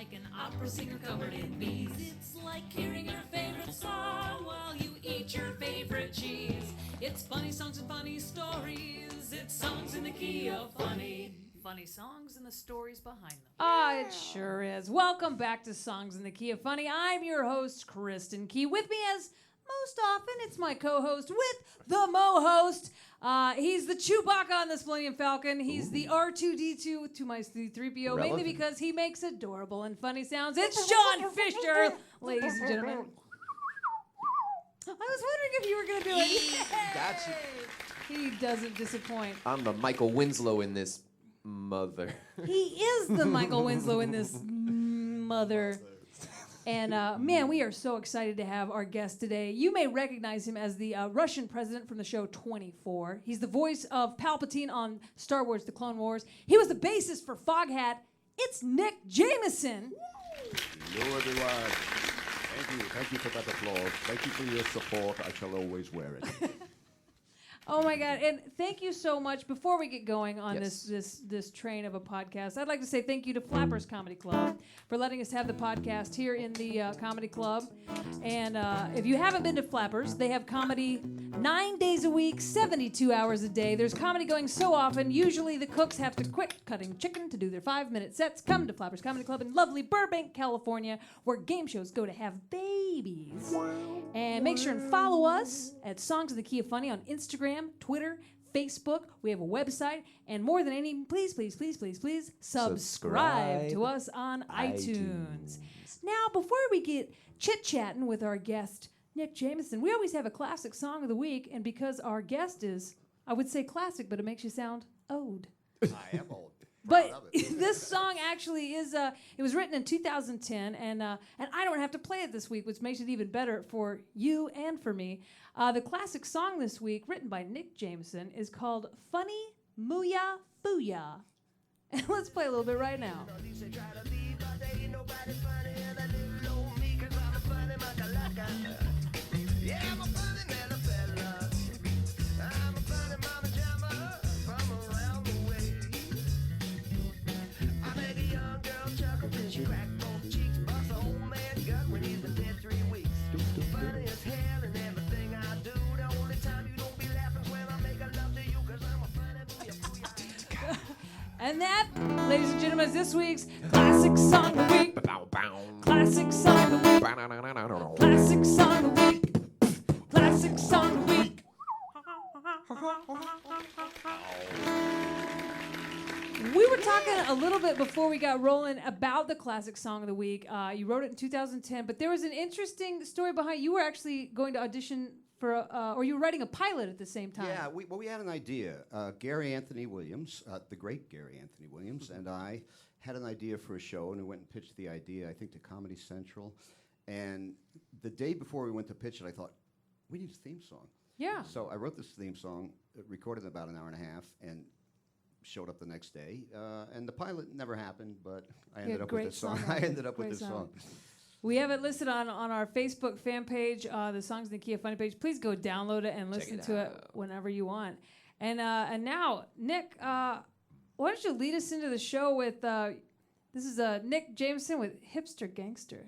like an opera singer covered in bees. It's like hearing your favorite song while you eat your favorite cheese. It's funny songs and funny stories. It's songs in the key of funny. Funny songs and the stories behind them. Ah, it sure is. Welcome back to Songs in the Key of Funny. I'm your host, Kristin Key. With me, as most often, it's my co-host with the Mo-host. He's the Chewbacca on the Millennium Falcon. He's the R2-D2 to my C-3PO, mainly because he makes adorable and funny sounds. It's Shaunfisher, ladies and gentlemen. I was wondering if you were going to do it. Gotcha. He doesn't disappoint. I'm the Michael Winslow in this mother. He is the Michael Winslow in this mother. And man, we are so excited to have our guest today. You may recognize him as the Russian president from the show 24. He's the voice of Palpatine on Star Wars: The Clone Wars. He was the bassist for Foghat. It's Nick Jameson. Hello, everyone. Thank you for that applause. Thank you for your support. I shall always wear it. Oh my God! And thank you so much. Before we get going on Yes. this train of a podcast, I'd like to say thank you to Flappers Comedy Club for letting us have the podcast here in the comedy club. And if you haven't been to Flappers, they have comedy 9 days a week, 72 hours a day. There's comedy going so often. Usually the cooks have to quit cutting chicken to do their 5-minute sets. Come to Flappers Comedy Club in lovely Burbank, California, where game shows go to have babies. And make sure and follow us at Songs in the Key of Funny on Instagram, Twitter, Facebook. We have a website. And more than anything, please subscribe to us on iTunes. Now, before we get chit-chatting with our guest, Nick Jameson, we always have a classic song of the week. And because our guest is, I would say classic, but it makes you sound old. I am old. But this song actually is, it was written in 2010, and I don't have to play it this week, which makes it even better for you and for me. The classic song this week, written by Nick Jameson, is called Funny Mooya Fooya. And let's play a little bit right now. And that, ladies and gentlemen, is this week's classic song of the week. Classic song of the week. Classic song of the week. Classic song of the week. We were talking a little bit before we got rolling about the classic song of the week. You wrote it in 2010, but there was an interesting story behind. You were actually going to audition for, or you were writing a pilot at the same time. Yeah, we had an idea. Gary Anthony Williams, the great Gary Anthony Williams, and I had an idea for a show, and we went and pitched the idea, I think, to Comedy Central. And the day before we went to pitch it, I thought, we need a theme song. Yeah. So I wrote this theme song, recorded in about an hour and a half, and showed up the next day. And the pilot never happened, but I ended up with this song. I ended up with this song. We have it listed on our Facebook fan page, the Songs in the Key of Funny page. Please go download it and listen to it whenever you want. And now, Nick, why don't you lead us into the show with, this is Nick Jameson with Hipster Gangster.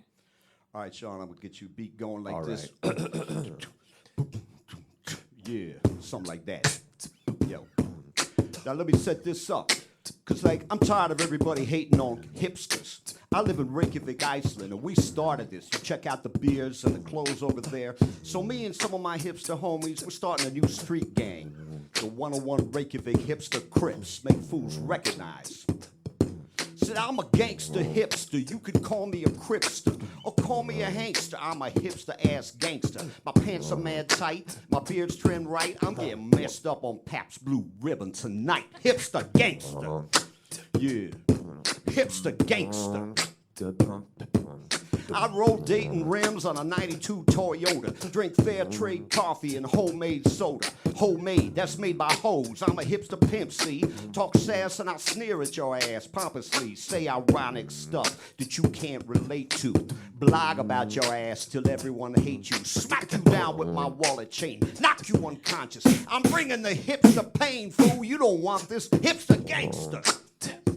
All right, Shaun, I'm going to get you beat going like All this. Yeah, something like that. Yo. Now let me set this up. Cause I'm tired of everybody hating on hipsters. I live in Reykjavik, Iceland, and we started this. You check out the beers and the clothes over there. So me and some of my hipster homies, we're starting a new street gang. The 101 Reykjavik Hipster Crips, make fools recognize. Said I'm a gangster hipster, you could call me a cripster, or call me a hangster, I'm a hipster-ass gangster. My pants are mad tight, my beard's trimmed right, I'm getting messed up on Pabst Blue Ribbon tonight. Hipster gangster, yeah, hipster gangster. I roll Dayton rims on a 92 Toyota, drink fair trade coffee and homemade soda. Homemade, that's made by hoes. I'm a hipster pimp, see? Talk sass and I sneer at your ass pompously. Say ironic stuff that you can't relate to. Blog about your ass till everyone hates you. Smack you down with my wallet chain. Knock you unconscious. I'm bringing the hipster pain, fool. You don't want this hipster gangster.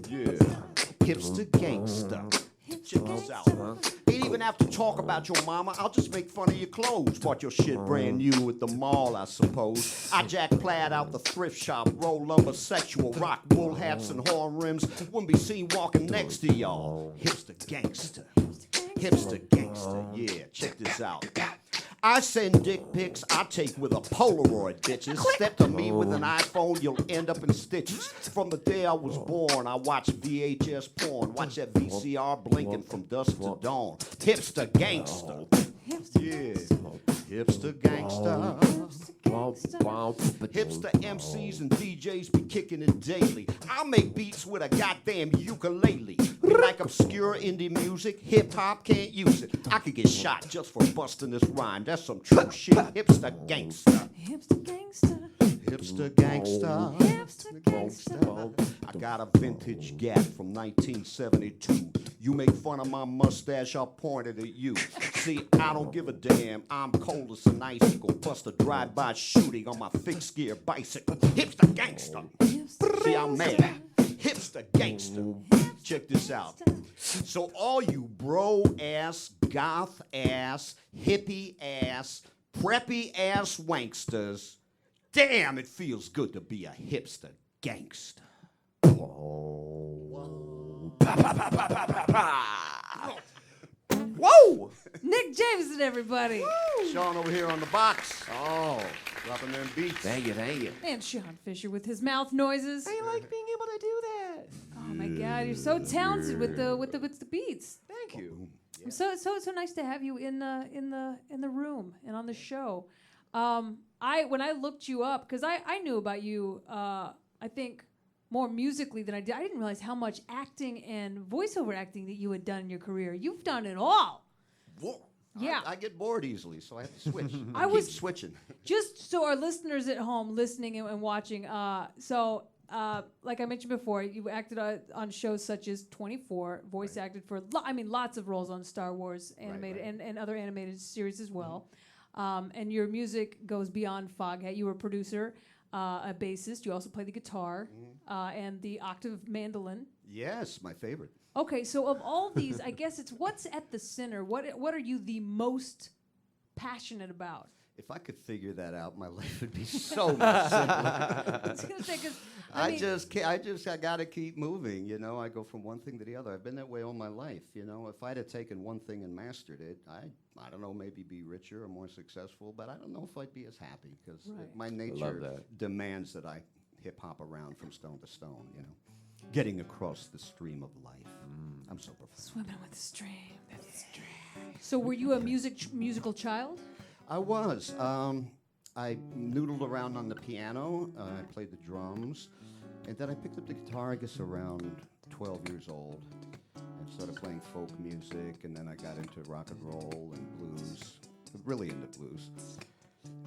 Yeah, hipster gangster. Check this out. Ain't even have to talk about your mama. I'll just make fun of your clothes. Bought your shit brand new at the mall, I suppose. I jack plaid out the thrift shop, roll lumber sexual, rock bull hats and horn rims. Wouldn't be seen walking next to y'all. Hipster gangster. Hipster gangster. Yeah, check this out. I send dick pics I take with a Polaroid, bitches. Step to me with an iPhone, you'll end up in stitches. From the day I was born, I watched VHS porn. Watch that VCR blinking from dusk to dawn. Hipster gangster. Yeah. Hipster gangster. Hipster MCs and DJs be kicking it daily. I make beats with a goddamn ukulele. You like obscure indie music? Hip hop can't use it. I could get shot just for busting this rhyme. That's some true shit. Hipster gangster. Hipster gangster. Hipster gangster. Hipster gangster. I got a vintage Gap from 1972. You make fun of my mustache, I'll point it at you. See, I don't give a damn. I'm cold as an icicle. Bust a drive-by shooting on my fixed gear bicycle. Hipster gangster. See, I'm mad. Hipster gangster. Check this out. So all you bro-ass, goth-ass, hippie-ass, preppy-ass wanksters, damn, it feels good to be a hipster gangster. Whoa! Nick Jameson, everybody. Shaun over here on the box. Oh, dropping them beats. Thank you. And Shaunfisher with his mouth noises. I like being able to do that. Oh my God, you're so talented with the beats. Thank you. Yeah. So nice to have you in the room and on the show. When I looked you up, because I knew about you, I think more musically than I did. I didn't realize how much acting and voiceover acting that you had done in your career. You've done it all. Whoa. Yeah. I get bored easily, so I have to switch. I was keep switching. Just so our listeners at home listening and watching, like I mentioned before, you acted on shows such as 24, voice acted for, lots of roles on Star Wars animated and other animated series as well. And your music goes beyond Foghat. You were a producer, a bassist. You also play the guitar and the octave mandolin. Yes, my favorite. Okay, so of all these, I guess it's what's at the center. What are you the most passionate about? If I could figure that out, my life would be so much simpler. I was gonna say, 'cause, I got to keep moving. You know, I go from one thing to the other. I've been that way all my life. You know, if I'd have taken one thing and mastered it, I don't know, maybe be richer or more successful, but I don't know if I'd be as happy because my nature demands that I hip hop around from stone to stone. You know, getting across the stream of life. I'm so profound. Swimming with the stream. So, were you a musical child? I was. I noodled around on the piano. I played the drums. And then I picked up the guitar, I guess, around 12 years old. And started playing folk music. And then I got into rock and roll and blues. Really into blues.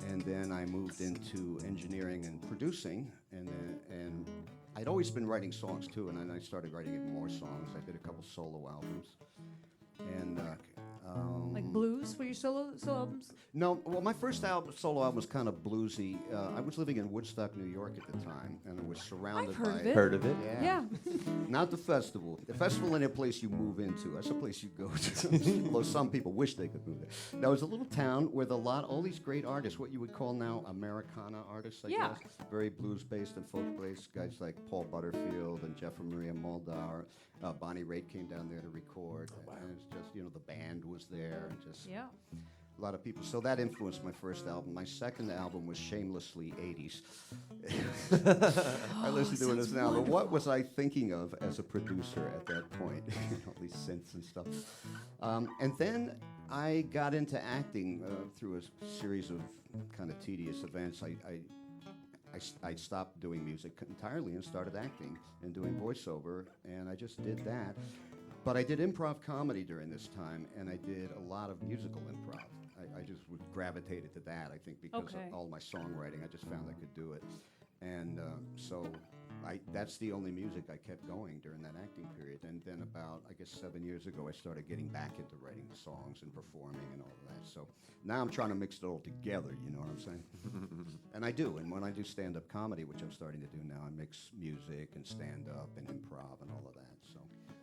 And then I moved into engineering and producing. And I'd always been writing songs, too. And then I started writing even more songs. I did a couple solo albums. And like blues for your solo albums? No, well, my first solo album was kind of bluesy. I was living in Woodstock, New York at the time, and I was surrounded I've heard by of it. Heard of it? Yeah. Not the festival. The festival ain't a place you move into. That's a place you go to. Although some people wish they could move there. Now, it was a little town with all these great artists, what you would call now Americana artists, I guess. Very blues-based and folk-based. Guys like Paul Butterfield and Jeff and Maria Muldaur. Bonnie Raitt came down there to record. And it's just, the band was there. And just a lot of people. So that influenced my first album. My second album was shamelessly 80s. I listen to it as now. But what was I thinking of as a producer at that point? All these synths and stuff. And then I got into acting through a series of kind of tedious events. I stopped doing music entirely and started acting and doing voiceover, and I just did that. But I did improv comedy during this time, and I did a lot of musical improv. I just gravitated to that, I think, because of all my songwriting. I just found I could do it. And so that's the only music I kept going during that acting period. And then about, 7 years ago, I started getting back into writing the songs and performing and all of that. So now I'm trying to mix it all together, you know what I'm saying? And I do. And when I do stand-up comedy, which I'm starting to do now, I mix music and stand-up and improv and all of that.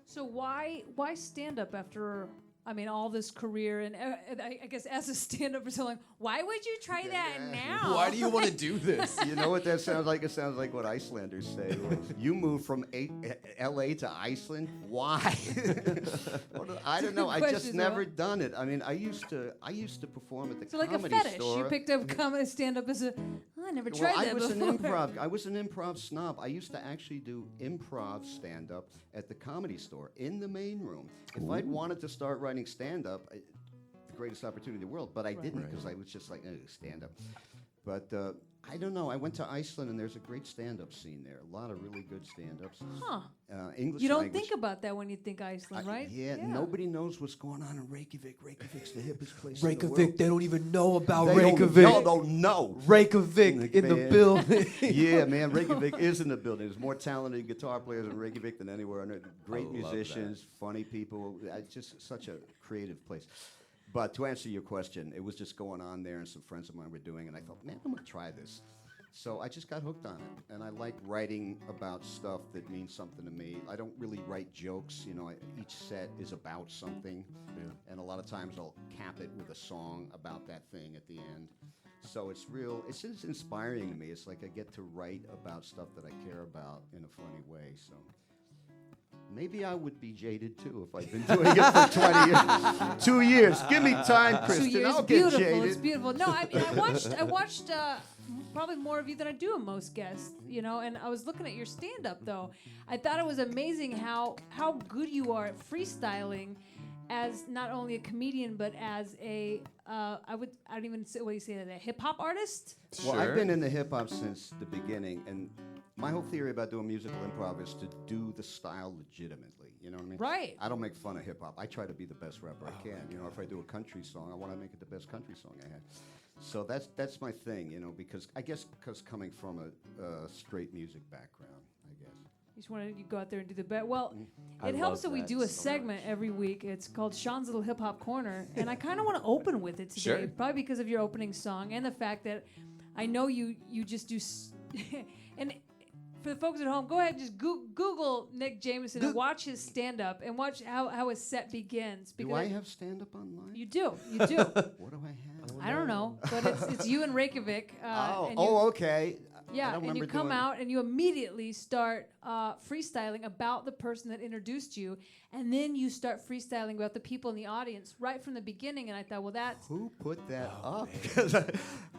So why stand up after? I mean, all this career, and I guess as a stand-up for so long, why would you try that now? Why do you want to do this? You know what that sounds like? It sounds like what Icelanders say. You moved from L.A. to Iceland? Why? I don't know. I just question, never though. done it. I mean, I used to perform at the So like a comedy fetish. store. You picked up stand-up as a. Oh, I never tried that before. I was an improv snob. I used to actually do improv stand-up at the comedy store in the main room. If I'd wanted to start writing stand-up, the greatest opportunity in the world, but I didn't because I was just like, stand-up. But I don't know. I went to Iceland, and there's a great stand-up scene there. A lot of really good stand-ups. Huh. English You don't language. think about that when you think Iceland, right? Yeah, nobody knows what's going on in Reykjavik. Reykjavik's the hippest place in the Reykjavik, world. they don't even know about They Reykjavik. Y'all don't know. Reykjavik in the Man. building. Yeah, man, Reykjavik is in the building. There's more talented guitar players in Reykjavik than anywhere on earth. Great I love musicians, funny people. It's just such a creative place. But to answer your question, it was just going on there, and some friends of mine were doing, and I thought, man, I'm gonna try this. So I just got hooked on it, and I like writing about stuff that means something to me. I don't really write jokes, you know. Each set is about something, and a lot of times I'll cap it with a song about that thing at the end. So it's just inspiring to me. It's like I get to write about stuff that I care about in a funny way. So maybe I would be jaded too if I'd been doing it for 20 years. 2 years. Give me time, 2 Kristin. years. I'll get Beautiful. jaded. It's beautiful. No, I mean, I watched probably more of you than I do of most guests, you know. And I was looking at your stand-up though. I thought it was amazing how good you are at freestyling, as not only a comedian but as a I don't even say what do you say that, a hip hop artist. Well, I've been in the hip hop since the beginning, and my whole theory about doing musical improv is to do the style legitimately. You know what I mean? Right. I don't make fun of hip hop. I try to be the best rapper I can. You know, if I do a country song, I want to make it the best country song I had. So that's my thing. You know, because coming from a straight music background, I guess. You just wanted to go out there and do the best. Well, I it helps love that we that do a so segment every week. It's called Shaun's Little Hip Hop Corner, and I kind of want to open with it today, Sure. probably because of your opening song and the fact that I know you just do. And for the folks at home, go ahead and just Google Nick Jameson and watch his stand-up and watch how his set begins. Do I have stand-up online? You do. What do I have? I don't know, but it's you in Reykjavik. And Okay. yeah, I don't and you remember come doing- out and you immediately start freestyling about the person that introduced you, and then you start freestyling about the people in the audience right from the beginning. And I thought, well, that's Who put that up? Because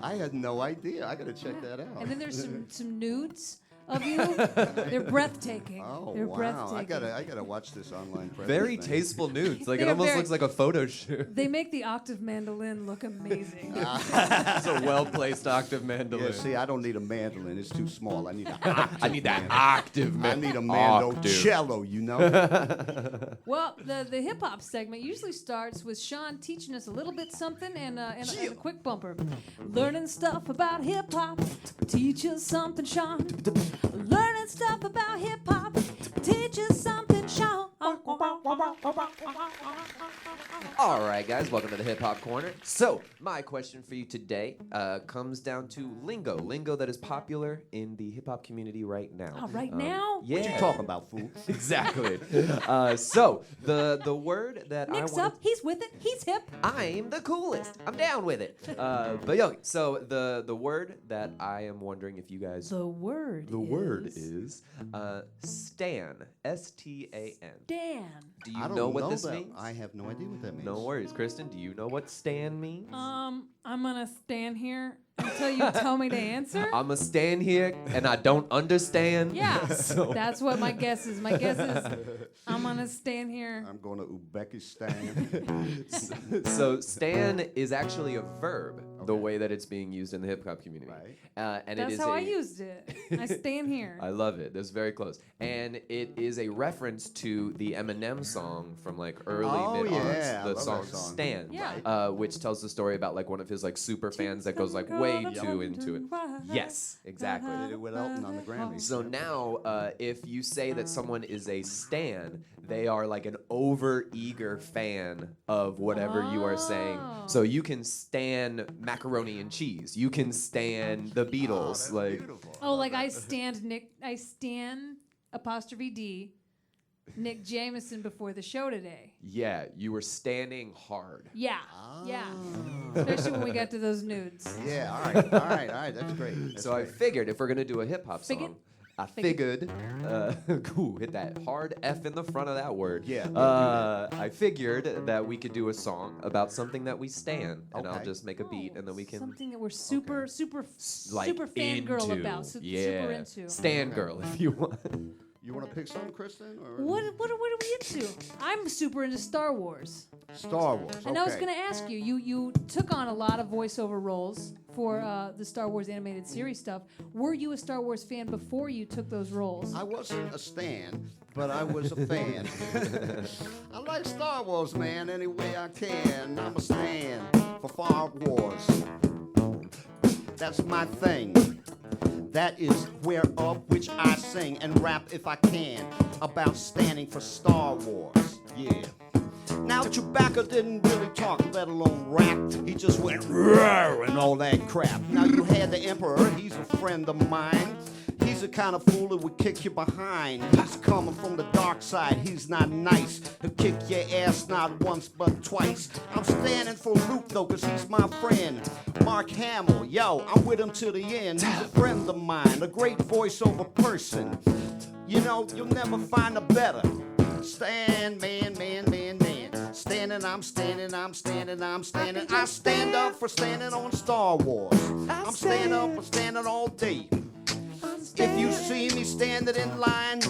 I had no idea. I got to check that out. and then there's some nudes of you. They're breathtaking. Oh, They're wow. breathtaking. I gotta watch this online presence Very thing. tasteful nudes. Like They it are almost very- looks like a photo shoot. They make the octave mandolin look amazing. It's a well-placed octave mandolin. Yeah, see, I don't need a mandolin. It's too small. I need a I need that octave I mandolin. need a mandocello, you know? Well, the hip hop segment usually starts with Shaun teaching us a little bit something and a quick bumper. Learning stuff about hip hop, teach us something, Shaun. Learning stuff about hip hop, teach us something, Shaun. All right, guys, welcome to the Hip Hop Corner. So, my question for you today comes down to lingo that is popular in the hip hop community right now. Oh, right now? Yeah. What you talking about, fool? Exactly. So, the word that Nick's I up, he's with it, he's hip. I'm the coolest. I'm down with it. But yo, so the word that I am wondering if you guys The word is stan. S-T-A-n. Dan. Do I you don't know what this that. means? I have no idea what that means. No worries, Kristin. Do you know what stan means? I'm gonna stand here until you tell me to answer. I'ma stand here and I don't understand. Yeah, So- that's what my guess is. My guess is I'm gonna stand here. I'm going to Uzbekistan. So stan is actually a verb, the way that it's being used in the hip hop community. Right. And That's it is how I used it. I stand here. I love it. That's very close. And it is a reference to the Eminem song from like early Oh, mid yeah, I the love song that song. Stan. Yeah. Which tells the story about like one of his like super fans that goes like way too into it. Yes, exactly. Did it with Elton on the Grammys. So now, if you say that someone is a stan, they are like an over-eager fan of whatever you are saying. Oh. So you can stan macaroni and cheese. You can stan the Beatles. That's like beautiful. Oh, like I stand Nick. I stand apostrophe D. Nick Jameson before the show today. Yeah, you were standing hard. Yeah, yeah. Especially when we got to those nudes. Yeah, all right. That's great. That's So I great. figured if we're gonna do a hip hop Figured? song, I figured, hit that hard F in the front of that word. Yeah. I figured that we could do a song about something that we stan, and I'll Okay. just make a beat, and then we can Something that we're super like fangirl into. about. Yeah, Super into. stan girl if you want. You want to pick something, Kristin? Or What are we into? I'm super into Star Wars. Star Wars. And I was okay. going to ask you, you took on a lot of voiceover roles for the Star Wars animated series stuff. Were you a Star Wars fan before you took those roles? I wasn't a stan, but I was a fan. I like Star Wars, man, any way I can. I'm a stan for Star Wars. That's my thing. That is whereof which I sing and rap if I can about standing for Star Wars. Yeah. Now Chewbacca didn't really talk, let alone rap. He just went roar and all that crap. Now you had the Emperor, he's a friend of mine. He's the kind of fool that would kick you behind. He's coming from the dark side, he's not nice. He'll kick your ass not once but twice. I'm standing for Luke though, cause he's my friend. Mark Hamill, yo, I'm with him to the end. He's a friend of mine, a great voiceover person. You know, you'll never find a better. Stand, man. Standing, I'm standing. I stand up for standing on Star Wars. I'm standing up for standing all day. If you see me standing in line,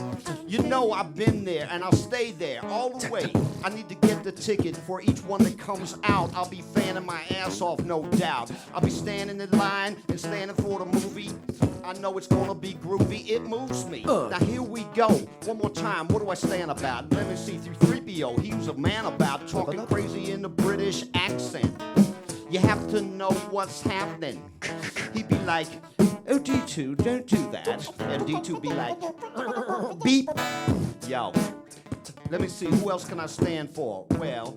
you know I've been there and I'll stay there all the way. I need to get the ticket for each one that comes out. I'll be fanning my ass off, no doubt. I'll be standing in line and standing for the movie. I know it's gonna be groovy, it moves me. Now here we go, one more time, what do I stand about? Let me see, 3PO, he was a man about talking crazy in the British accent. You have to know what's happening. He'd be like, oh, D2, don't do that. And D2 be like, beep. Yo, let me see, who else can I stand for? Well,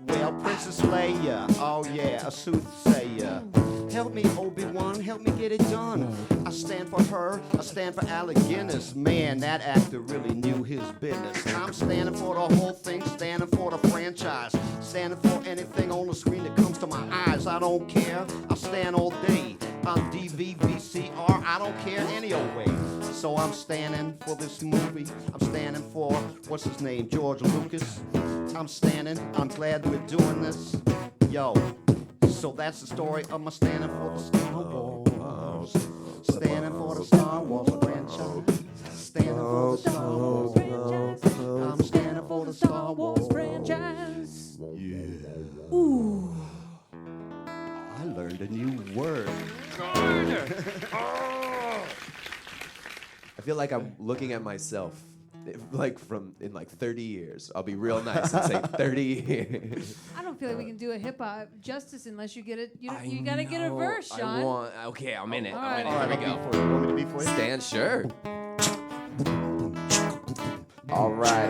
Princess Leia. Oh yeah, a soothsayer. Help me, Obi-Wan, help me get it done. I stand for her, I stand for Alec Guinness. Man, that actor really knew his business. I'm standing for the whole thing, standing for the franchise. Standing for anything on the screen that comes to my eyes. I don't care, I stand all day. On DV, VCR, I don't care any old way. So I'm standing for this movie. I'm standing for, what's his name, George Lucas. I'm standing, I'm glad we're doing this. Yo. So that's the story of my standing for the Star Wars. Standing for the Star Wars franchise. Standing for the Star Wars franchise. I'm standing for the Star Wars franchise. Yeah. Ooh. I learned a new word. I feel like I'm looking at myself, like in 30 years. I'll be real nice and say 30 years. I don't feel like we can do a hip hop justice unless you get it. You gotta get a verse, Shaun. Okay, I'm in it. All I'm in right. it. Here we go. You want me to be for you? Stand sure. All right.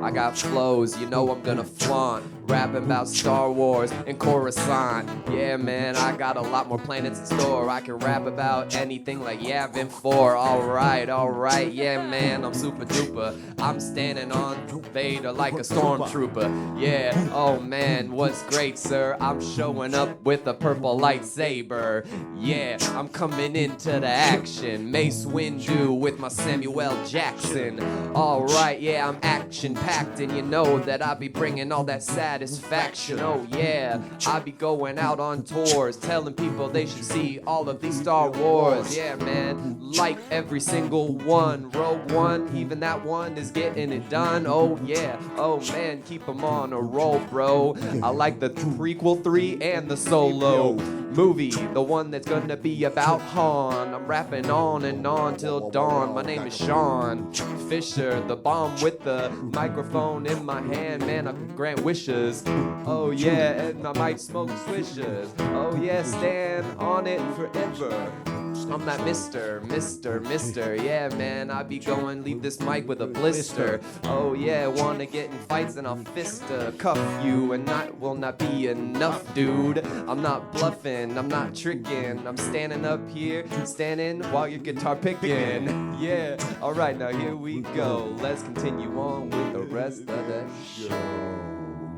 I got flows, you know I'm gonna flaunt. Rapping about Star Wars and Coruscant. Yeah, man, I got a lot more planets in store. I can rap about anything like Yavin 4. All right. Yeah, man, I'm super duper. I'm standing on Vader like a stormtrooper. Yeah, oh man, what's great, sir? I'm showing up with a purple lightsaber. Yeah, I'm coming into the action. Mace Windu with my Samuel L. Jackson. All right, yeah, I'm action-packed, and you know that I be bringing all that satisfaction. Oh yeah, I be going out on tours, telling people they should see all of these Star Wars. Yeah, man, like every single one. Rogue One, even that one is getting it done. Oh yeah, oh man, keep them on a roll, bro. I like the prequel 3 and the solo movie, the one that's gonna be about Han. I'm rapping on and on till dawn. My name is Shaunfisher, the bomb with the microphone in my hand. Man, I can grant wishes. Oh yeah, and I might smoke swishers. Oh yeah, stand on it forever. I'm that Mr. Yeah, man, I be going, leave this mic with a blister. Oh, yeah, wanna get in fights and I'll fist cuff you, and not will not be enough, dude. I'm not bluffing, I'm not tricking. I'm standing up here, standing while you're guitar picking. Yeah, alright, now here we go. Let's continue on with the rest of the show.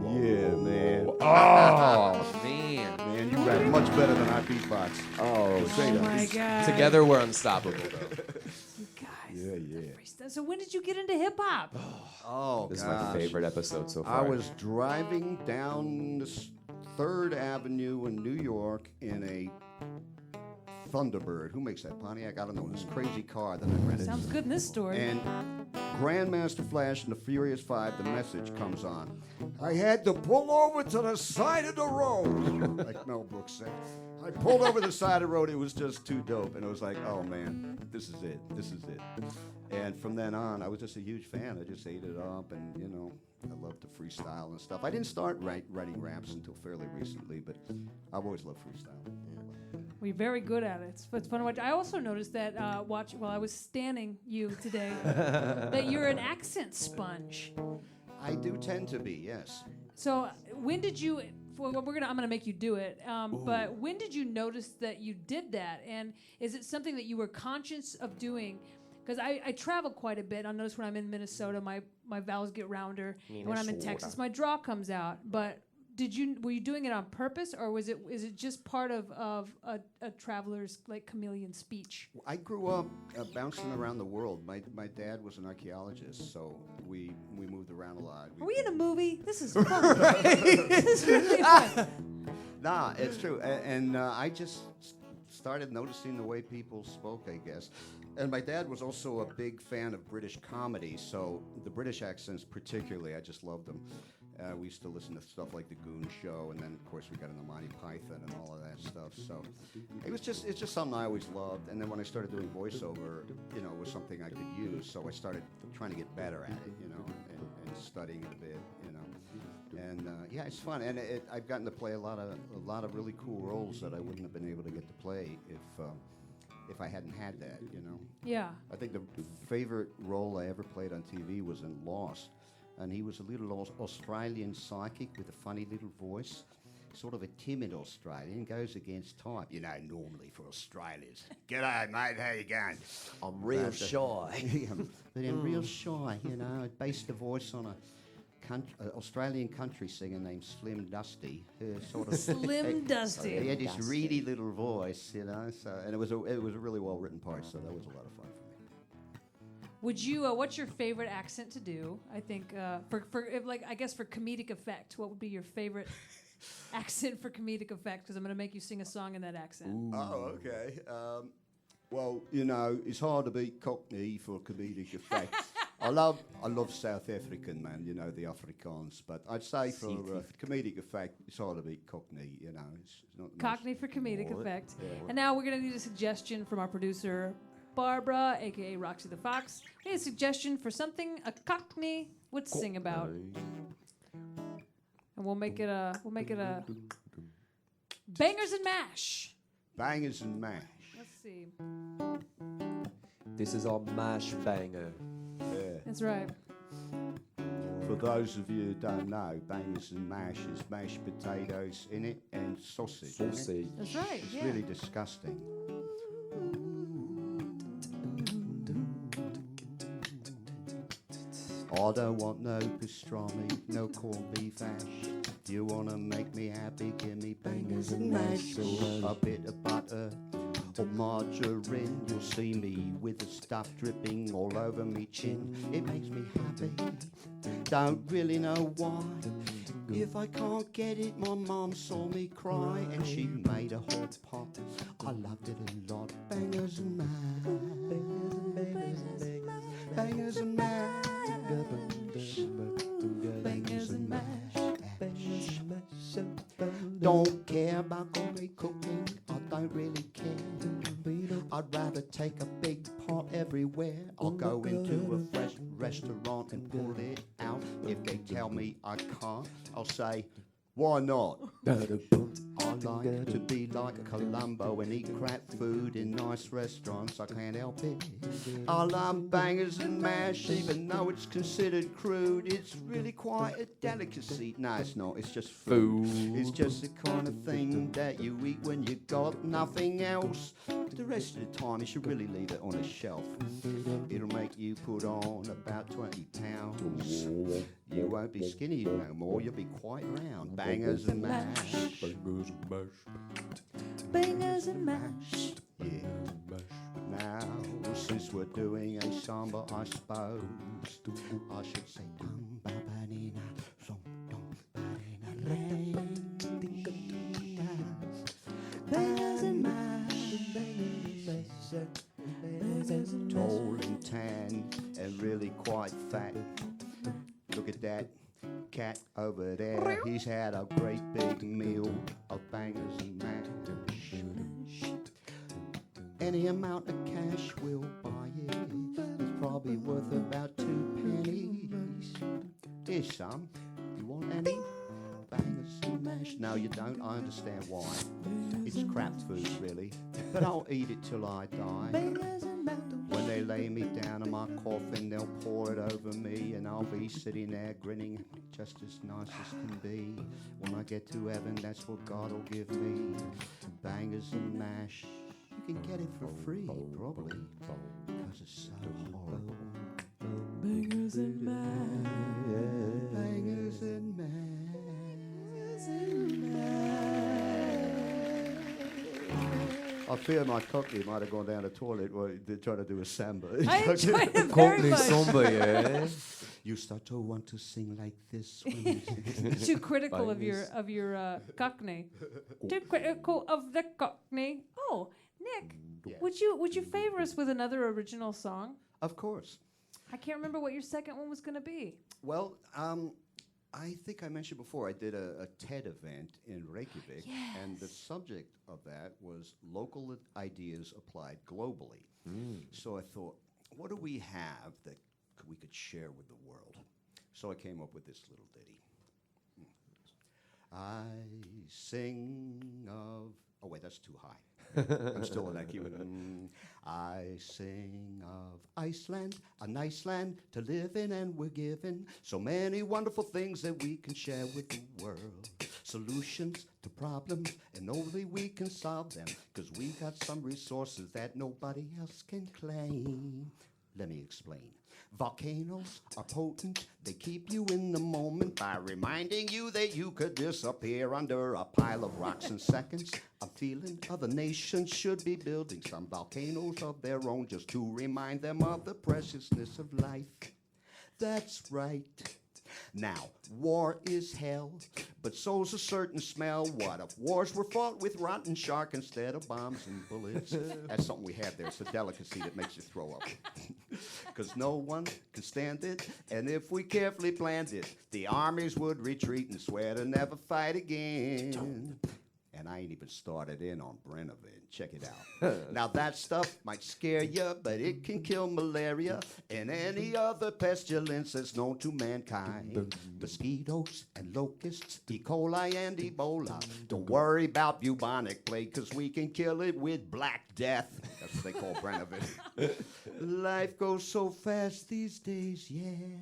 Yeah, man. Oh, man. Man, you rap much better than I beatbox. Oh, Oh my God. together we're unstoppable, though. You guys. Yeah, yeah. Freestyle. So when did you get into hip hop? Oh, This is my favorite episode so I far. was driving down the 3rd Avenue in New York in a Thunderbird. Who makes that? Pontiac? I don't know. This crazy car that I rented. Sounds good in this story. And Grandmaster Flash and the Furious Five, the message comes on. I had to pull over to the side of the road, like Mel Brooks said. I pulled over the side of the road. It was just too dope. And it was like, oh, man, this is it. This is it. And from then on, I was just a huge fan. I just ate it up, and, you know, I loved to freestyle and stuff. I didn't start writing raps until fairly recently, but I've always loved freestyle. Well, you're very good at it. It's fun to watch. I also noticed that while I was standing you today, that you're an accent sponge. I do tend to be, yes. So when did you? I'm gonna make you do it. But when did you notice that you did that? And is it something that you were conscious of doing? Because I travel quite a bit. I notice when I'm in Minnesota, my vowels get rounder. And when I'm in Texas, my draw comes out. But were you doing it on purpose, or is it just part of a traveler's like chameleon speech? I grew up bouncing around the world. My dad was an archaeologist, so we moved around a lot. Are we in a movie? This is fun. This is really fun. Nah, it's true. And I just started noticing the way people spoke, I guess. And my dad was also a big fan of British comedy, so the British accents particularly, I just loved them. We used to listen to stuff like The Goon Show, and then, of course, we got into Monty Python and all of that stuff. So it's just something I always loved. And then when I started doing voiceover, you know, it was something I could use. So I started trying to get better at it, you know, and studying it a bit, you know. And yeah, it's fun. And I've gotten to play a lot of really cool roles that I wouldn't have been able to get to play if I hadn't had that, you know. Yeah. I think the favorite role I ever played on TV was in Lost. And he was a little Australian psychic with a funny little voice. Sort of a timid Australian, goes against type, you know, normally for Australians. G'day, mate, how you going? I'm real shy. But I'm real shy, you know. I based the voice on a Australian country singer named Slim Dusty. Sort of Slim Dusty. He had this reedy little voice, you know. So, and it was a really well written part, so that was a lot of fun for me. Would you? What's your favorite accent to do? I think I guess for comedic effect, what would be your favorite accent for comedic effect? Because I'm going to make you sing a song in that accent. Ooh. Oh, okay. Well, you know, it's hard to beat Cockney for comedic effect. I love South African, man. You know, the Afrikaans. But I'd say for comedic effect, it's hard to beat Cockney. You know, it's not Cockney for comedic effect. Yeah. And now we're going to need a suggestion from our producer, Barbara, aka Roxy the Fox. We need a suggestion for something a Cockney would sing about, and we'll make it a bangers and mash. Bangers and mash. Let's see. This is our mash banger. Yeah. That's right. For those of you who don't know, bangers and mash is mashed potatoes in it and sausage. Sausage. That's right. It's really disgusting. I don't want no pastrami, no corned beef hash. You wanna make me happy, give me bangers and mash. A bit of butter or margarine. You'll see me with the stuff dripping all over me chin. It makes me happy, don't really know why. If I can't get it, my mum saw me cry and she made a hot pot. I loved it a lot. Bangers and mash. Bangers and mash. Bangers and mash. Don't care about gourmet cooking, I don't really care. I'd rather take a big pot everywhere. I'll go into a fresh restaurant and pull it out. If they tell me I can't, I'll say, why not? I'll I like to be like Columbo and eat crap food in nice restaurants. I can't help it. I love bangers and mash, even though it's considered crude. It's really quite a delicacy. No, it's not. It's just food. It's just the kind of thing that you eat when you got nothing else. The rest of the time, you should really leave it on a shelf. It'll make you put on about 20 pounds. You won't be skinny no more. You'll be quite round. Bangers and mash. Bangers and mash. Yeah. Now, since we're doing a samba, I suppose I should say dum ba ba dee na, som dum ba dee na, bangers and mash. Tall and tan and really quite fat. Look at that cat over there. He's had a great big meal of bangers and mash. Any amount of cash will buy it. It's probably worth about 2 pennies. Here's some. You want any? Bangers and mash. No, you don't. I understand why. It's crap food, really. But I'll eat it till I die. When they lay me down in my coffin, they'll pour it over me, and I'll be sitting there grinning, just as nice as can be. When I get to heaven, that's what God will give me. Bangers and mash. You can get it for free, probably, because it's so horrible. Bangers and mash. Bangers and mash. I fear my cockney might have gone down the toilet while they're trying to do a samba. I enjoyed it very Cockney much. samba, yeah. You start to want to sing like this. When Too critical of your Cockney. Too critical of the Cockney. Oh, Nick, Yes. would you favor us with another original song? Of course. I can't remember what your second one was going to be. Well, I think I mentioned before I did a TED event in Reykjavik, and the subject of that was local ideas applied globally. So I thought, what do we have that we could share with the world? So I came up with this little ditty. I sing of... Oh, wait, that's too high. I'm still in that key. I sing of Iceland, a nice land to live in, and we're given so many wonderful things that we can share with the world. Solutions to problems, and only we can solve them, 'cause we got some resources that nobody else can claim. Let me explain. Volcanoes are potent. They keep you in the moment by reminding you that you could disappear under a pile of rocks in seconds. I'm feeling other nations should be building some volcanoes of their own just to remind them of the preciousness of life. That's right. Now, war is hell, but so's a certain smell. What if wars were fought with rotten shark instead of bombs and bullets? That's something we have there. It's a delicacy that makes you throw up. 'Cause no one can stand it, and if we carefully planned it, the armies would retreat and swear to never fight again. And I ain't even started in on Brennevic. Check it out. Now that stuff might scare you, but it can kill malaria and any other pestilence that's known to mankind. Mosquitoes and locusts, E. coli and Ebola. Don't worry about bubonic plague, 'cause we can kill it with Black Death. That's what they call Brennevic. Life goes so fast these days, yeah.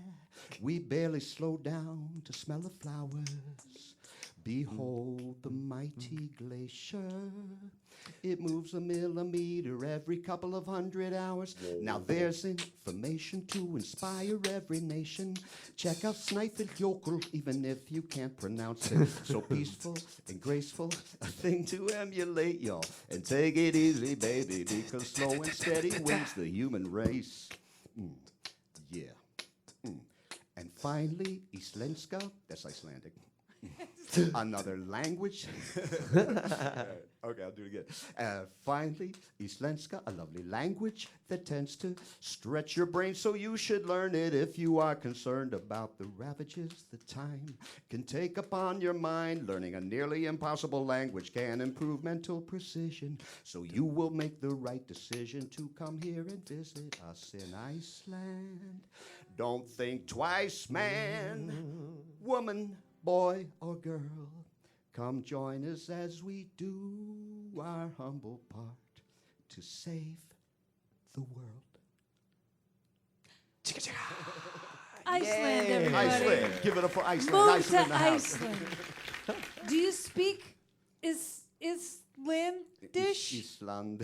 We barely slow down to smell the flowers. Behold the mighty glacier. It moves a millimeter every couple of 100 hours. Now there's information to inspire every nation. Check out Snæfellsjökull, even if you can't pronounce it. So peaceful and graceful, a thing to emulate, y'all. And take it easy, baby, because slow and steady wins the human race. Yeah. And finally, Íslenska, that's Icelandic. Another language. Okay, I'll do it again. Finally, Íslenska, a lovely language that tends to stretch your brain, so you should learn it if you are concerned about the ravages that time can take upon your mind. Learning a nearly impossible language can improve mental precision, so you will make the right decision to come here and visit us in Iceland. Don't think twice, man, woman, boy or girl, Come join us as we do our humble part to save the world. Iceland, everybody. Iceland. Give it up for Iceland. Move Iceland in to the house. Iceland. Do you speak Icelandish? Iceland.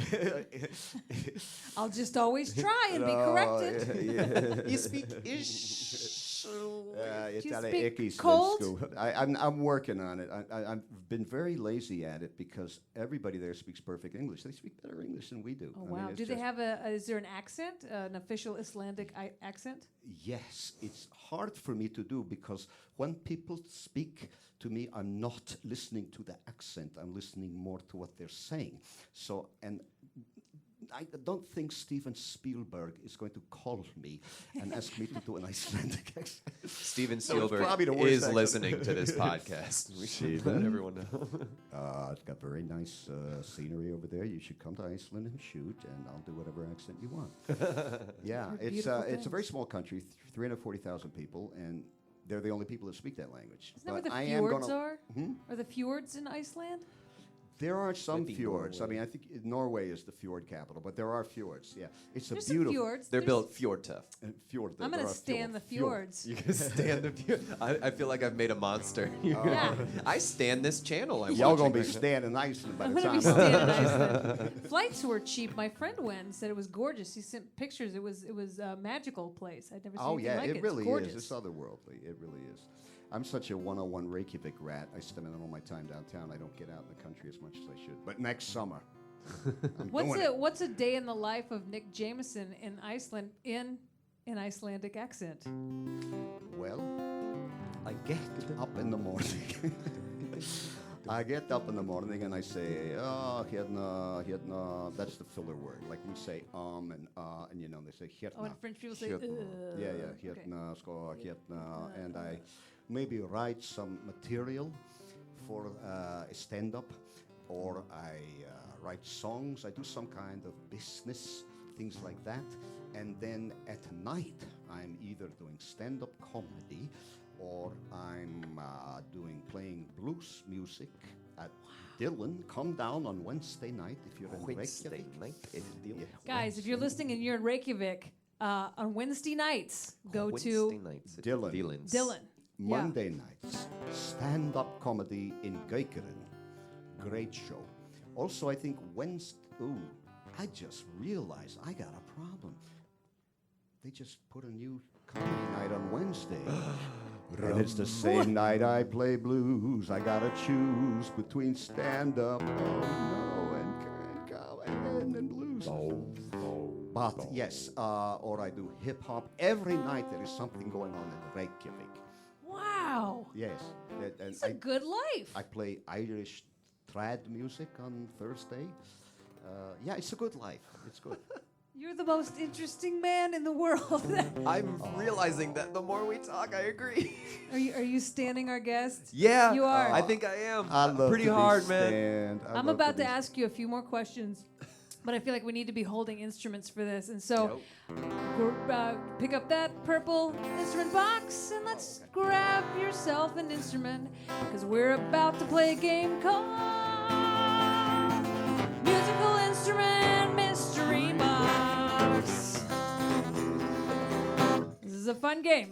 I'll just always try and be corrected. You speak ish. you Italian speak Iceland cold? school. I'm working on it. I've been very lazy at it because everybody there speaks perfect English. They speak better English than we do. Oh I mean, wow! it's Do they just- have is there an accent, an official Icelandic accent? Yes, it's hard for me to do because when people speak to me, I'm not listening to the accent. I'm listening more to what they're saying. So, and I don't think Steven Spielberg is going to call me and ask me to do an Icelandic accent. Steven So it's probably Spielberg the worst is accent. listening to this podcast. We should let everyone know. It's got very nice scenery over there. You should come to Iceland and shoot, and I'll do whatever accent you want. Yeah, They're it's beautiful a very things. small country, 340,000 people, and they're the only people that speak that language. Isn't that where But the I am fjords gonna- are? Are the fjords in Iceland? There are some Maybe fjords. Norway. I mean, I think Norway is the fjord capital, but there are fjords. Yeah, it's There's a some beautiful fjords. They're There's- built fjord tough. Fjord. I'm there gonna are stand the fjord. fjords. You can stand the view. I feel like I've made a monster. Yeah. I stand this channel. I'm Y'all gonna watching be right now. standing Iceland by I'm the gonna time. be staying in Iceland. Flights were cheap. My friend went and said it was gorgeous. He sent pictures. It was a magical place. I'd never seen Oh anything yeah, like it it. really It's gorgeous. is. It's otherworldly. It really is. I'm such a 101 Reykjavik rat. I spend all my time downtown. I don't get out in the country as much as I should. But next summer, I'm doing it. What's a day in the life of Nick Jameson in Iceland in an Icelandic accent? Well, I get up in the morning. I get up in the morning and I say, oh, hérna, that's the filler word. Like we say and you know, they say hérna. Oh, and French people say, Hérna. Yeah, okay. hérna, sko, hérna. And I maybe write some material for a stand-up, or I write songs. I do some kind of business, things like that. And then at night, I'm either doing stand-up comedy, or I'm playing blues music at Dylan. Come down on Wednesday night if you're in Wednesday Reykjavik. night at Dylan. Yeah. Guys, if you're listening and you're in Reykjavik on Wednesday nights, go Wednesday to nights at Dylan. Dylan's. Dylan. Yeah. Monday nights, stand-up comedy in Gaukerin. Great show. Also, I think Wednesday. Ooh, I just realized I got a problem. They just put a new comedy night on Wednesday. And it's the same night I play blues. I gotta choose between stand-up, and blues. But yes, or I do hip-hop. Every night there is something going on in Reykjavik. Wow. Yes. And It's a good life. I play Irish trad music on Thursday. Yeah, it's a good life. It's good. You're the most interesting man in the world. I'm realizing that the more we talk, I agree. Are you standing our guest? Yeah, You are. I think I am. I love Pretty to be hard, man. stand. I I'm love about to be ask you a few more questions, but I feel like we need to be holding instruments for this. And so pick up that purple instrument box and let's grab yourself an instrument, because we're about to play a game called Musical Instrument Mystery Box. This is a fun game.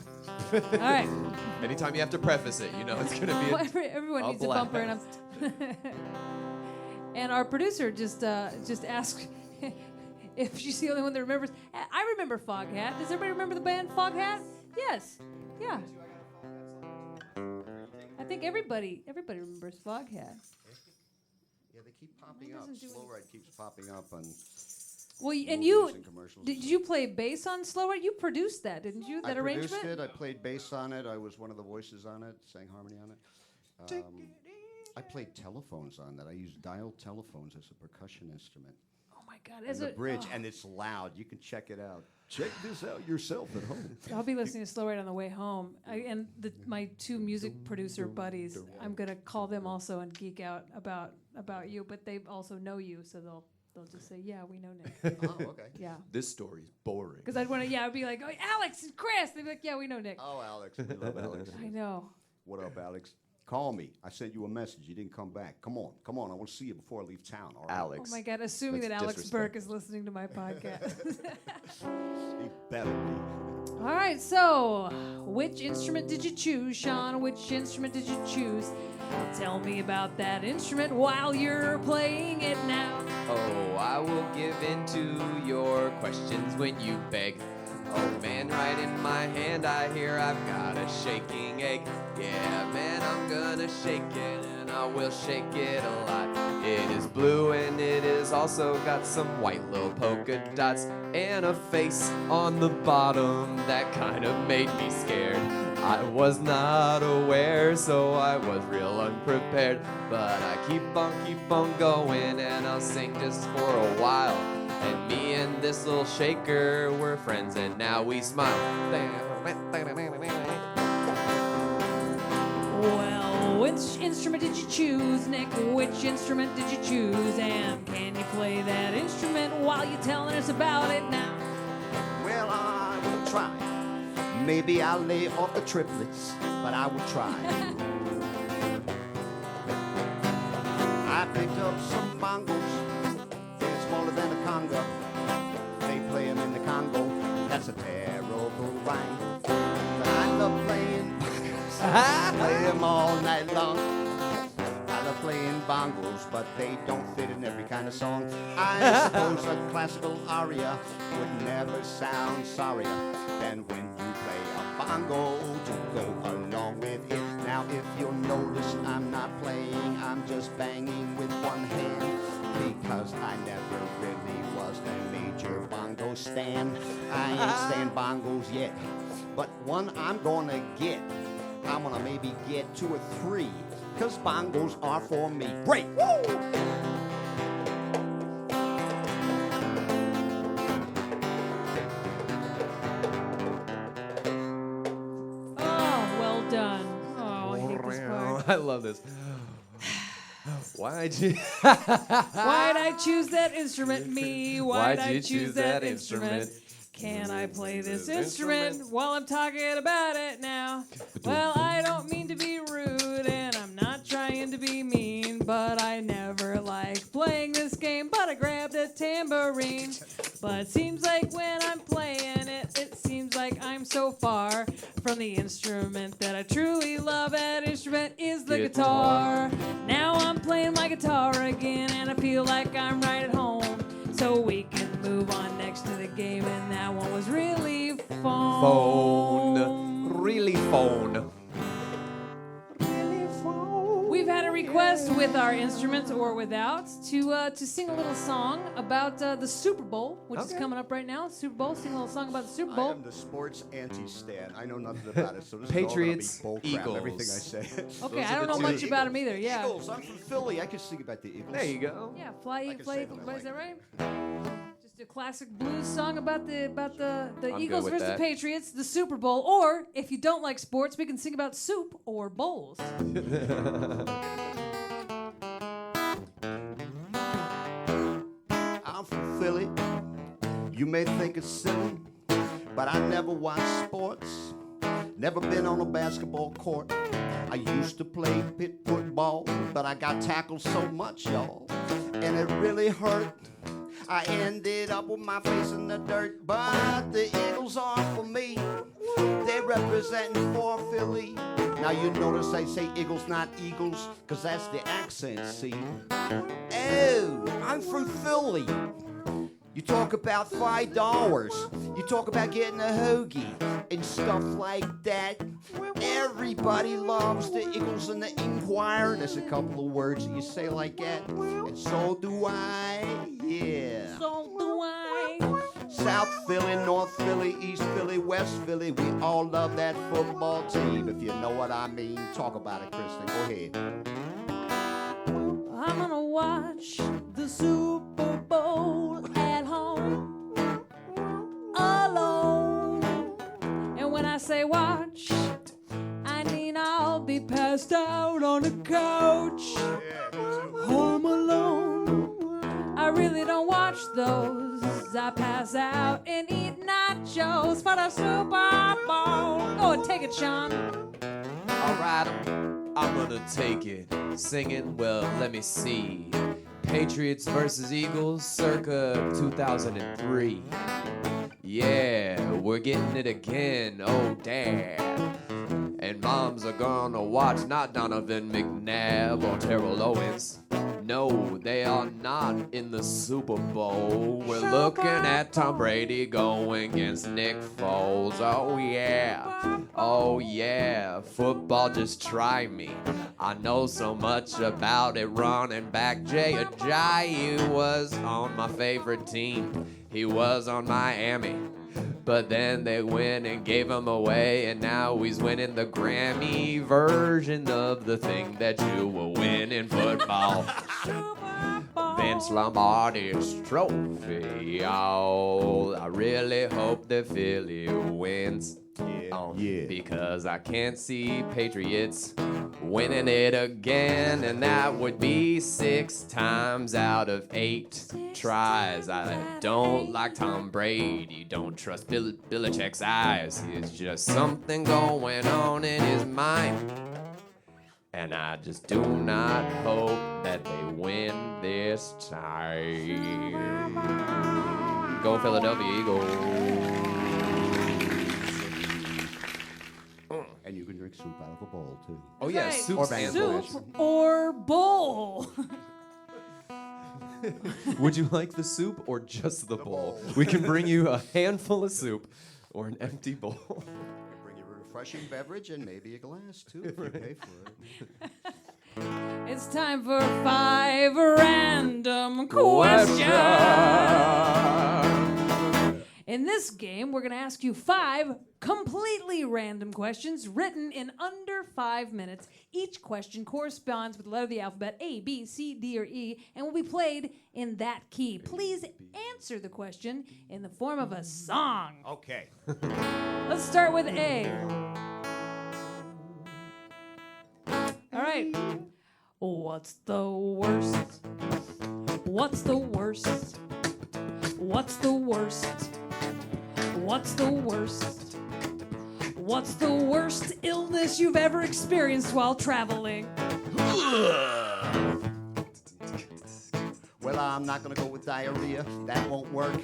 All right. Anytime you have to preface it, you know it's gonna be. Well, everyone I'll needs a bumper, and and our producer just asked if she's the only one that remembers. I remember Foghat. Does everybody remember the band Foghat? Yes. Yeah. I think everybody remembers Foghat. Yeah, they keep popping Who up. doesn't do Slow Ride keeps popping up on Well, and movies you and commercials. did you play bass on Slow Ride? You produced that, didn't you? That I arrangement. produced it. I played bass on it. I was one of the voices on it. Sang harmony on it. I played telephones on that. I used dial telephones as a percussion instrument. Oh my God! And the bridge, and it's loud. You can check it out. Check this out yourself at home. I'll be listening to Slow Ride on the way home. And my two music producer buddies, I'm gonna call them also and geek out about you, but they also know you, so they'll just say, yeah, we know Nick. Oh, okay. Yeah. This story's boring. Because I'd want to, I'd be like, oh, Alex and Chris. They'd be like, yeah, we know Nick. Oh, Alex. We love Alex. I know. What up, Alex? Call me. I sent you a message. You didn't come back. Come on. I want to see you before I leave town. All right? Alex. Oh my God, assuming That's that Alex disrespect. Burke is listening to my podcast. He better be. All right, so which instrument did you choose, Shaun? Which instrument did you choose? Tell me about that instrument while you're playing it now. Oh, I will give in to your questions when you beg. Oh man, right in my hand I hear I've got a shaking egg. Yeah, man, I'm gonna shake it and I will shake it a lot. It is blue and it is also got some white little polka dots and a face on the bottom that kind of made me scared. I was not aware, so I was real unprepared. But I keep on going and I'll sing just for a while. And me and this little shaker were friends and now we smile. Well, which instrument did you choose, Nick? Which instrument did you choose? And can you play that instrument while you're telling us about it now? Well, I will try. Maybe I'll lay off the triplets, but I will try. I picked up some bongos. They're smaller than a conga. They play them in the Congo. That's a terrible rhyme. But I love playing bongos. Play them all night long. I love playing bongos, but they don't fit in every kind of song. I suppose a classical aria would never sound sorrier than when you play a bongo to go along with it. Now, if you'll notice, I'm not playing, I'm just banging with one hand, because I never really was a major bongo stan. I ain't stand bongos yet, but one I'm gonna get. I'm gonna maybe get 2 or 3, because bongos are for me. Great! Woo! Oh, well done. Oh, I hate this part. I love this. Why'd you? Why'd I choose that instrument? Me. Why'd Why'd I you choose that instrument? Can I play this instrument while I'm talking about it now? Well, I don't mean to be rude and I'm not trying to be mean, but I never liked playing this game, but I grabbed a tambourine. But it seems like when I'm playing it, it seems like I'm so far from the instrument that I truly love. That instrument is the guitar. Now I'm playing my guitar again and I feel like I'm right at home. So we can move on next to the game, and that one was really fun. Phone. Really phone. We've had a request with our instruments or without to sing a little song about the Super Bowl, which is coming up right now. Super Bowl, sing a little song about the Super I Bowl. am the sports anti-stan. I know nothing about it, so this Patriots, is all gonna be bull crap, Eagles. everything I say. Okay, Those I are don't the know two. much about them either. Yeah. Eagles. I'm from Philly. I can sing about the Eagles. There you go. Yeah, Fly, can Fly, say them, I is that like right? Just a classic blues song about the I'm Eagles good with versus the that. Patriots, the Super Bowl. Or if you don't like sports, we can sing about soup or bowls. I'm from Philly. You may think it's silly, but I never watched sports. Never been on a basketball court. I used to play pit football, but I got tackled so much, y'all, and it really hurt. I ended up with my face in the dirt, but the Eagles are for me. They representing for Philly. Now you notice I say Eagles, not Eagles, cause that's the accent, see? Oh, I'm from Philly. You talk about $5. You talk about getting a hoagie and stuff like that. Everybody loves the Eagles and the Inquirer. There's a couple of words that you say like that. And so do I, yeah. So do I. South Philly, North Philly, East Philly, West Philly. We all love that football team, if you know what I mean. Talk about it, Kristin. Go ahead. I'm gonna watch the Super Bowl at home alone. And when I say watch, I mean I'll be passed out on the couch, home alone. I really don't watch those. I pass out and eat nachos for the Super Bowl. Go and take it, Shaun. All right. I'm gonna take it. Singing, well, let me see. Patriots versus Eagles, circa 2003. Yeah, we're getting it again, oh damn. And moms are gonna watch not Donovan McNabb or Terrell Owens. No, they are not in the Super Bowl. We're looking at Tom Brady going against Nick Foles. Oh yeah, oh yeah. Football, just try me. I know so much about it. Running back Jay Ajayi was on my favorite team. He was on Miami. But then they went and gave him away, and now he's winning the Grammy version of the thing that you will win in football. Vince Lombardi's trophy, y'all. I really hope that Philly wins. Yeah. Because I can't see Patriots winning it again, and that would be 6 times out of 8 tries. I don't like Tom Brady, don't trust Belichick's eyes. It's just something going on in his mind, and I just do not hope that they win this time. Go Philadelphia Eagles. And you can drink soup out of a bowl, too. Oh, yeah, Right. soup Or stands banquet. Soup or bowl. Would you like the soup or just the bowl? We can bring you a handful of soup or an empty bowl. Bring you a refreshing beverage and maybe a glass, too, if you pay for it. It's time for 5 random questions. In this game, we're going to ask you 5 completely random questions written in under 5 minutes. Each question corresponds with the letter of the alphabet A, B, C, D, or E, and will be played in that key. Please answer the question in the form of a song. Okay. Let's start with A. All right. What's the worst? What's the worst? What's the worst? What's the worst? What's the worst illness you've ever experienced while traveling? Well, I'm not gonna go with diarrhea. That won't work.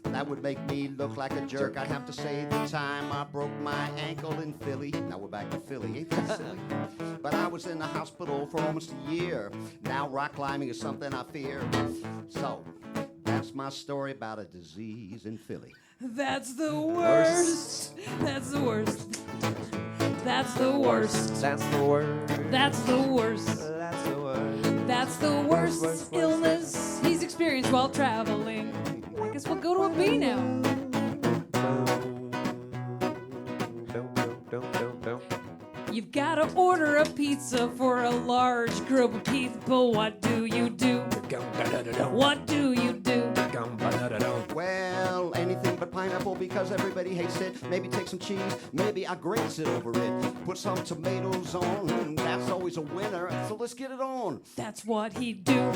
That would make me look like a jerk. I'd have to say the time I broke my ankle in Philly. Now we're back to Philly, ain't that silly? But I was in the hospital for almost a year. Now rock climbing is something I fear. So, that's my story about a disease in Philly. That's the worst. That's the worst. That's the worst. That's the word. That's the worst. That's the word. That's the worst illness he's experienced while traveling. I guess we'll go to a B now. You've got to order a pizza for a large group of people. What do you do? What do you do? Well, anything but pineapple because everybody hates it. Maybe take some cheese, maybe I graze it over it. Put some tomatoes on, that's always a winner. So let's get it on. That's what he'd do.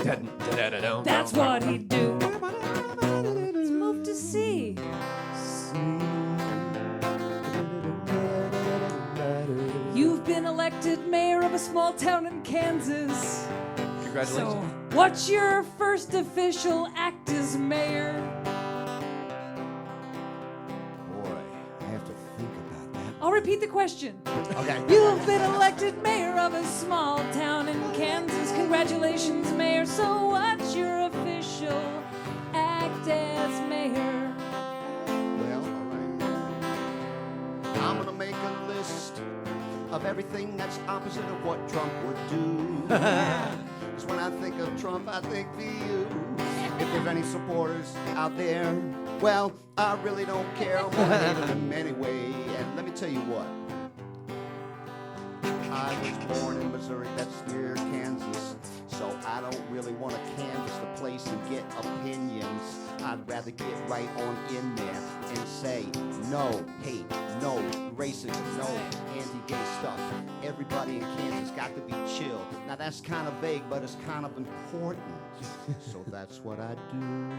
That's what he'd do. Let's move to C. You've been elected mayor of a small town in Kansas. Congratulations. So, what's your first official act as mayor? Boy, I have to think about that. I'll repeat the question. Okay. You've been elected mayor of a small town in Kansas. Congratulations, mayor. So, what's your official act as mayor? Well, all right. I'm gonna make a list of everything that's opposite of what Trump would do. Because when I think of Trump, I think of you. If there's any supporters out there, well, I really don't care. I'm gonna hate them anyway. And let me tell you what. I was born in Missouri, that's near Kansas. So I don't really want to canvass the place and get opinions. I'd rather get right on in there and say no hate, no racism, no anti-gay stuff. Everybody in Kansas got to be chill. Now that's kind of vague, but it's kind of important. So that's what I do.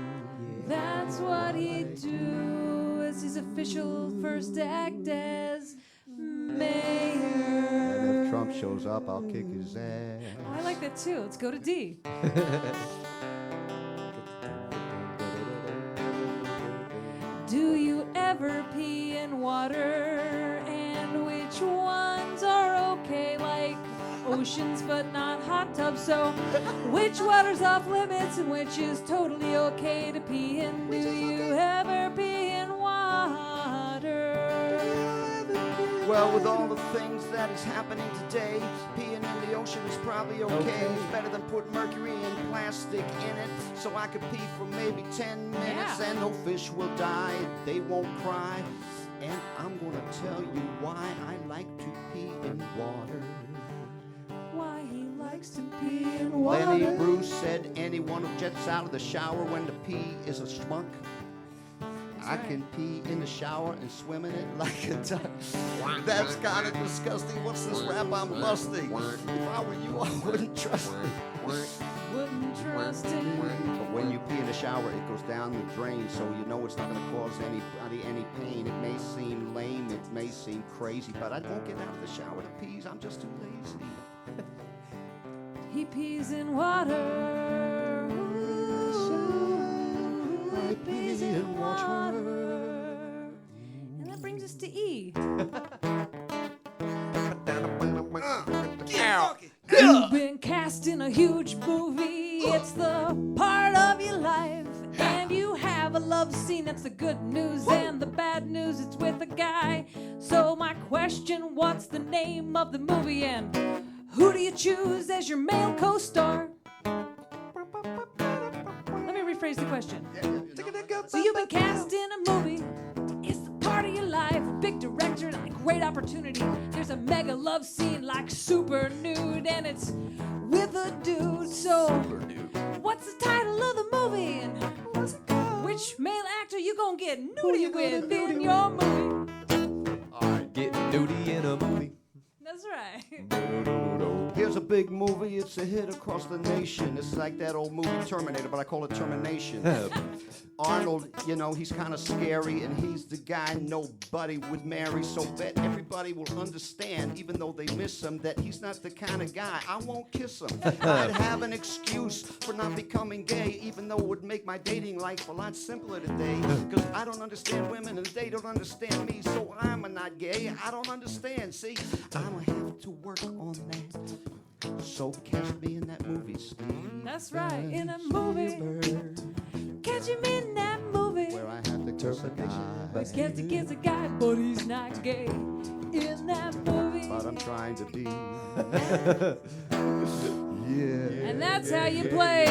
That's what he'd do as his official first act as mayor. And if Trump shows up, I'll kick his ass. Oh, I like that too. Let's go to D. Do you ever pee in water? And which ones are okay? Like oceans but not hot tubs. So which water's off limits and which is totally okay to pee in? Do you ever pee in water? Well, with all the things that is happening today, peeing in the ocean is probably okay. It's better than put mercury and plastic in it, so I could pee for maybe 10 minutes and no fish will die, they won't cry. And I'm gonna tell you why I like to pee in water. Why he likes to pee in water. Lenny Bruce said anyone who jets out of the shower when to pee is a schmuck. I can pee in the shower and swim in it like a duck. That's kind of disgusting. What's this rap I'm busting? If I were you, I wouldn't trust it. Wouldn't trust it. But when you pee in the shower, it goes down the drain, so you know it's not going to cause anybody any pain. It may seem lame, it may seem crazy, but I won't get out of the shower to pee. I'm just too lazy. He pees in water. He pees in water. And that brings us to E. You've been cast in a huge movie. It's the part of your life. And you have a love scene. That's the good news. And the bad news, it's with a guy. So my question, what's the name of the movie? And who do you choose as your male co-star? Let me rephrase the question. So you've been cast in a movie. It's the part of your life. Big director and a great opportunity. There's a mega love scene like super nude. And it's with a dude. So what's the title of the movie? And which male actor you gonna get nudie with in your movie? Alright, getting nudie in a movie. That's right. Here's a big movie, it's a hit across the nation. It's like that old movie Terminator, but I call it Termination. Arnold, you know, he's kind of scary, and he's the guy nobody would marry. So bet everybody will understand, even though they miss him, that he's not the kind of guy. I won't kiss him. I'd have an excuse for not becoming gay, even though it would make my dating life a lot simpler today. Because I don't understand women, and they don't understand me, so I'm not gay. I don't understand. See, I'm gonna have to work on that. So catch me in that movie, Steve. That's right, in a movie. Catch him in that movie. Where I have to kiss a guy. Gets to kiss a guy, but he's not gay. In that movie. But I'm trying to be. Yeah. And that's how you play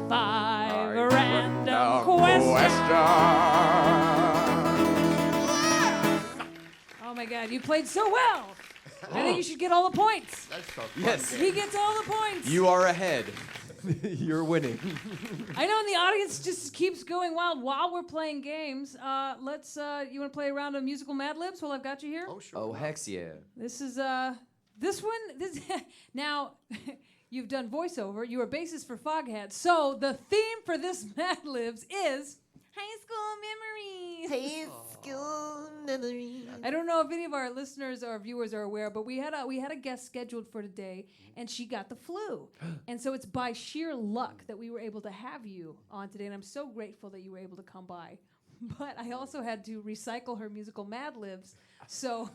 5 random questions. Oh my God, you played so well. I think you should get all the points. That's so fun. Yes. He gets all the points. You are ahead. You're winning. I know, and the audience just keeps going wild while we're playing games. Let's. You want to play a round of musical Mad Libs while I've got you here? Oh, sure. Oh, hex yeah. This is this one. This now. You've done voiceover. You are bassist for Foghat. So the theme for this Mad Libs is high school memories. High school memories. I don't know if any of our listeners or viewers are aware, but we had a guest scheduled for today, and she got the flu. And so it's by sheer luck that we were able to have you on today, and I'm so grateful that you were able to come by. But I also had to recycle her musical Mad Libs, so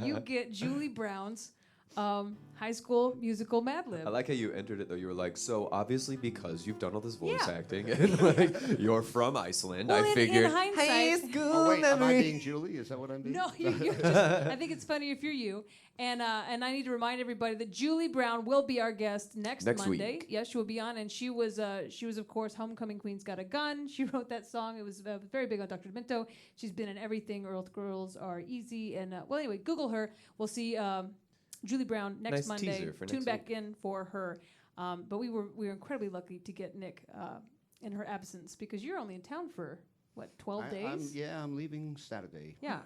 you get Julie Brown's high school musical Mad Lib. I like how you entered it though. You were like, so obviously because you've done all this voice Yeah. acting and like you're from Iceland, Well, I in figured. hindsight, High school Oh, wait, am I memories. being Julie? Is that what I'm being? no, you're just, I think it's funny if you're you. And I need to remind everybody that Julie Brown will be our guest next Monday. week. Yes, she will be on, and she was of course Homecoming Queen's Got a Gun. She wrote that song. It was very big on Dr. Demento. She's been in everything. Earth Girls Are Easy, and well, anyway, Google her. We'll see Julie Brown next Nice Monday. teaser for Tune next back in for her. But we were incredibly lucky to get Nick in her absence because you're only in town for what 12 days. I'm leaving Saturday. Yeah,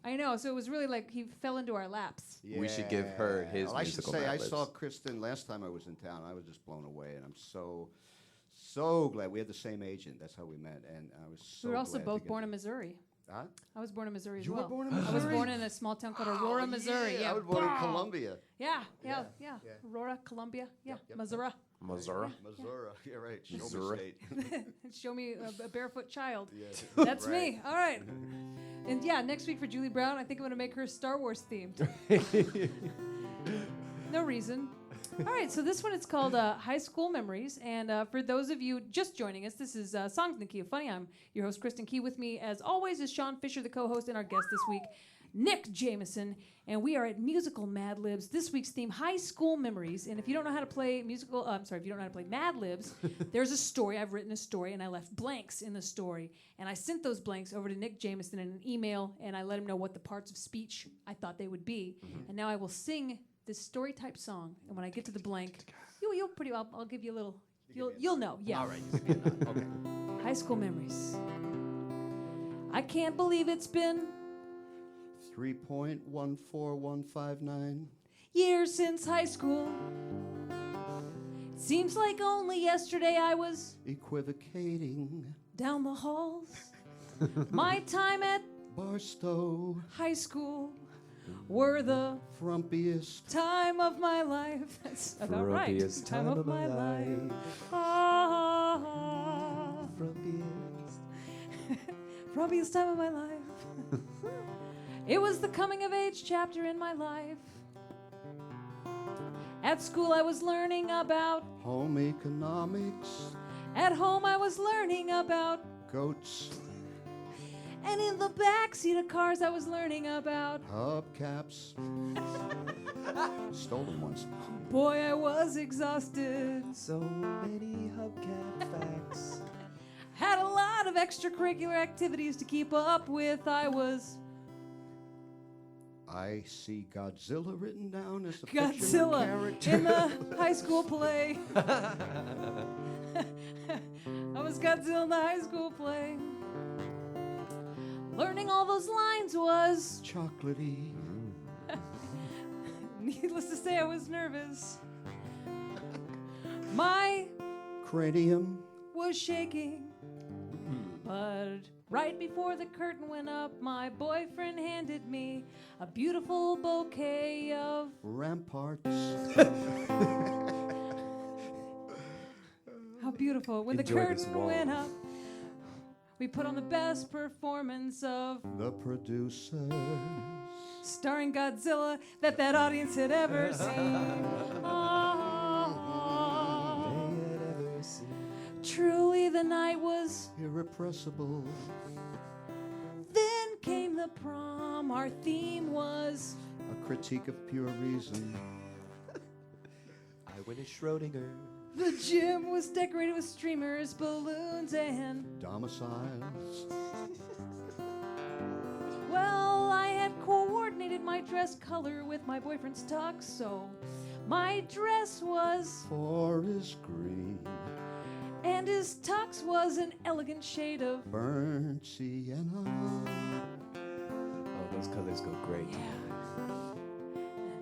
I know. So it was really like he fell into our laps. We should give her his Well, I should musical say I Mad Libs. saw Kristin last time I was in town. I was just blown away, and I'm so glad we had the same agent. That's how we met, and I was so. We were also glad both to get born to- in Missouri. Huh? I was born in Missouri as You well. were born in I was Missouri? born in a small town called Aurora, Missouri. Yeah, Yeah, I was born in Bah! Columbia. Yeah. Yeah. Aurora, Columbia. Yeah, Yep. Missouri. Missouri. Missouri. Yeah, right. Show me Missouri. state. Show me a barefoot child. Yeah. That's me. All right. And yeah, next week for Julie Brown, I think I'm going to make her Star Wars themed. No reason. All right, so this one it's called High School Memories. And for those of you just joining us, this is Songs in the Key of Funny. I'm your host, Kristin Key. With me, as always, is Shaunfisher, the co-host, and our guest this week, Nick Jameson. And we are at Musical Mad Libs. This week's theme, High School Memories. And if you don't know how to play if you don't know how to play Mad Libs, there's a story. I've written a story, and I left blanks in the story. And I sent those blanks over to Nick Jameson in an email, and I let him know what the parts of speech I thought they would be. And now I will sing this story type song, and when I get to the blank, you'll pretty well. I'll give you a little. You'll know. Yeah. All right. You give me a nod. Okay. High school memories. I can't believe it's been 3.14159 years since high school. It seems like only yesterday I was equivocating. down the halls. My time at Barstow, high school were the frumpiest. time of my life. That's about right. Frumpiest Time of my life. Ah, frumpiest time of my life. It was the coming of age chapter in my life. At school I was learning about. Home economics, At home I was learning about. goats, And in the backseat of cars I was learning about. hubcaps. Stolen ones. Boy, I was exhausted. So many hubcap facts. Had a lot of extracurricular activities to keep up with. I see Godzilla written down as a fictional Godzilla character. in the high school play. I was Godzilla in the high school play. Learning all those lines was, Chocolatey. needless to say, I was nervous. My Cranium. was shaking. But right before the curtain went up, my boyfriend handed me a beautiful bouquet of Ramparts. how beautiful. When Enjoy the this curtain wall. went up, we put on the best performance of The producers. starring Godzilla that audience had ever seen. Truly the night was. Irrepressible. Then came the prom. Our theme was. A critique of pure reason. Eyewitness Schrodinger. The gym was decorated with streamers, balloons, and. Domiciles. Well, I had coordinated my dress color with my boyfriend's tux, so my dress was. Forest green. And his tux was an elegant shade of. Burnt sienna. Oh, those colors go great.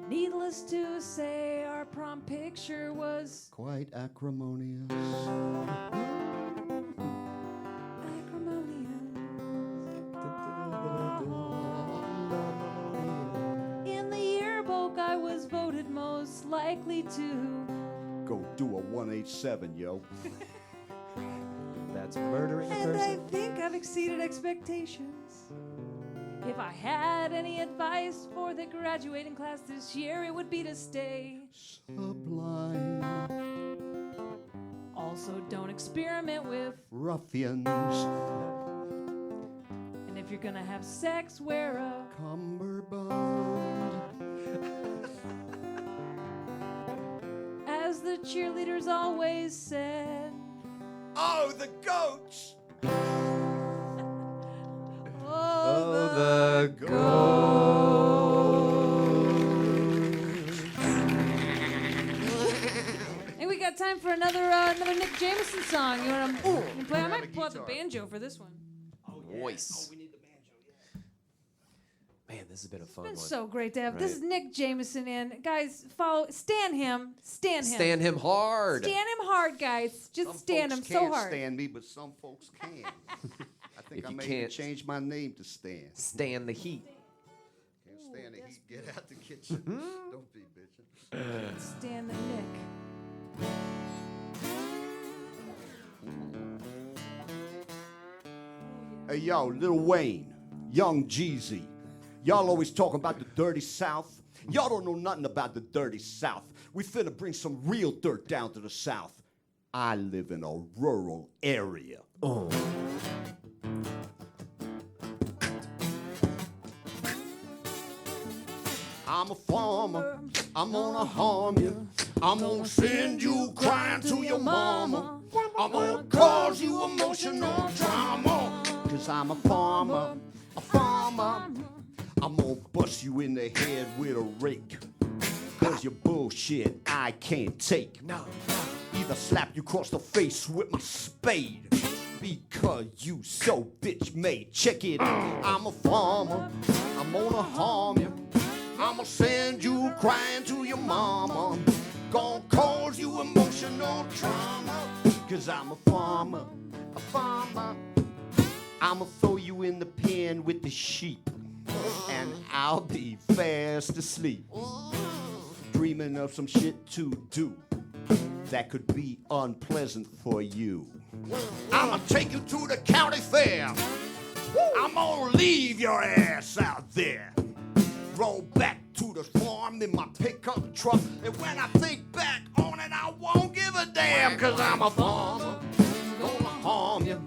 Needless to say, our prom picture was. Quite acrimonious. In the yearbook, I was voted most likely to. Go do a 187, yo. That's murdering a And I person. think I've exceeded expectations. If I had any advice for the graduating class this year, it would be to stay. Sublime. Also, don't experiment with. Ruffians. And if you're gonna have sex, wear a. Cummerbund. As the cheerleaders always said. Oh, the goats! Oh, the And we got time for another Nick Jameson song. You want to play? I might pull out the banjo for this one. voice. Man, this has been a fun one. It's so great to have. Right. This is Nick Jameson in. Guys, stand him. Stand him. Stand him hard. Stand him hard, guys. Just Some stand folks him so can't hard. stand me, but some folks can. think If I you may can't change my name to Stan. stand the heat. Can't stand the heat. Get out the kitchen. Don't be bitching. Stan the Nick. Hey, yo, Lil Wayne, Young Jeezy. Y'all always talking about the dirty South. Y'all don't know nothing about the dirty South. We finna bring some real dirt down to the South. I live in a rural area. I'm a farmer. I'm gonna harm you. I'm gonna send you crying to your mama. I'm gonna cause you emotional trauma. Cause I'm a farmer, a farmer. I'm gonna bust you in the head with a rake. Cause your bullshit I can't take. No. Either slap you across the face with my spade. Because you so bitch made. Check it. I'm a farmer. I'm gonna harm you. I'ma send you crying to your mama. Gonna cause you emotional trauma. Cause I'm a farmer, a farmer. I'ma throw you in the pen with the sheep. And I'll be fast asleep. Dreaming of some shit to do that could be unpleasant for you. I'ma take you to the county fair. I'm gonna leave your ass out there. Roll back to the farm in my pickup truck. And when I think back on it, I won't give a damn. Cause I'm a farmer, gonna harm you.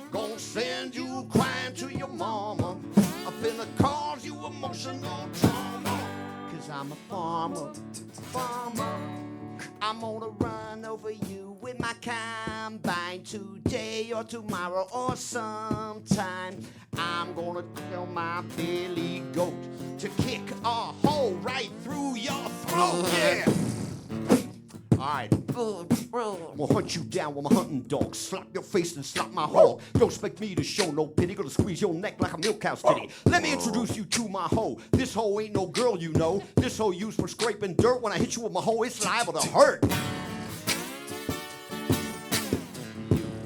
Gonna send you crying to your mama. I'm finna cause you emotional trauma. Cause I'm a farmer, farmer. I'm gonna run over you with my combine today or tomorrow or sometime. I'm gonna tell my billy goat to kick a hole right through your throat, yeah. Alright, I'm gonna hunt you down with my hunting dog. Slap your face and slap my hog. Don't expect me to show no pity. Gonna squeeze your neck like a milk cow's titty. Let me introduce you to my hoe. This hoe ain't no girl, you know. This hoe used for scraping dirt. When I hit you with my hoe, it's liable to hurt.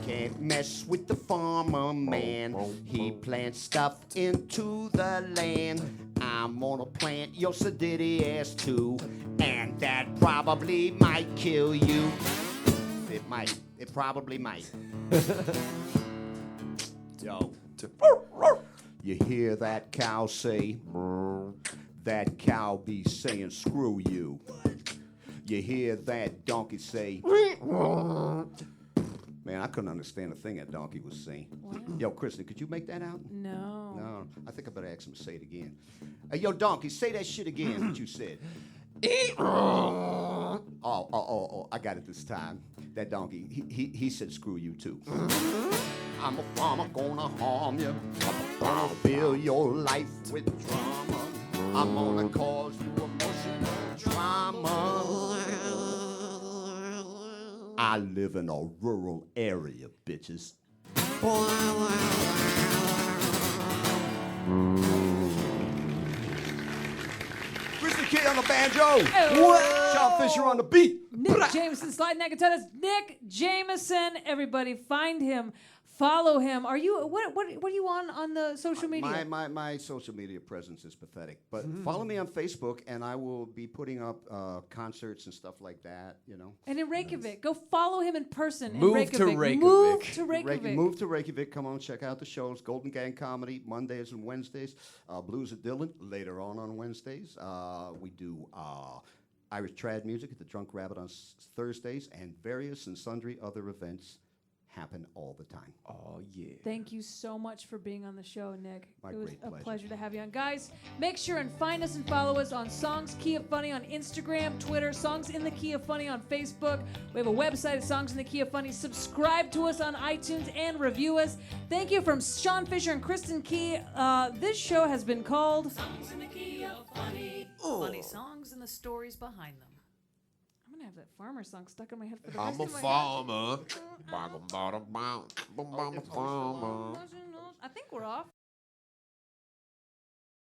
Can't mess with the farmer man. He plants stuff into the land. I'm gonna plant your sedity ass too, and that probably might kill you. It might. It probably might. Yo. You hear that cow say? That cow be saying screw you. You hear that donkey say? Man, I couldn't understand a thing that donkey was saying. What? Yo, Kristin, could you make that out? No. No, I think I better ask him to say it again. Hey, yo, donkey, say that shit again, what you said. Oh, I got it this time. That donkey, he said screw you too. I'm a farmer, gonna harm you. I'm gonna fill your life with drama. I'm gonna cause you emotional trauma. I live in a rural area, bitches. Richard Kid on the banjo. Shaunfisher on the beat. Nick Jameson sliding that guitar. That's Nick Jameson. Everybody find him. Follow him. Are you what are you on the social media? My social media presence is pathetic. But follow me on Facebook, and I will be putting up concerts and stuff like that. You know. And in Reykjavik, go follow him in person. Move in to Reykjavik. Move to Reykjavik. Move to Reykjavik. Come on, check out the shows. Golden Gang Comedy Mondays and Wednesdays. Blues at Dylan later on Wednesdays. We do Irish trad music at the Drunk Rabbit on Thursdays, and various and sundry other events happen all the time. Oh, yeah. Thank you so much for being on the show, Nick. My it was great a pleasure. pleasure to have you on. Guys, make sure and find us and follow us on Songs Key of Funny on Instagram, Twitter, Songs in the Key of Funny on Facebook. We have a website at Songs in the Key of Funny. Subscribe to us on iTunes and review us. Thank you from Shaunfisher and Kristin Key. This show has been called Songs in the Key of Funny. Funny songs and the stories behind them. I'm gonna have that farmer song stuck in my head for the I'm rest a of my farmer. I think we're off.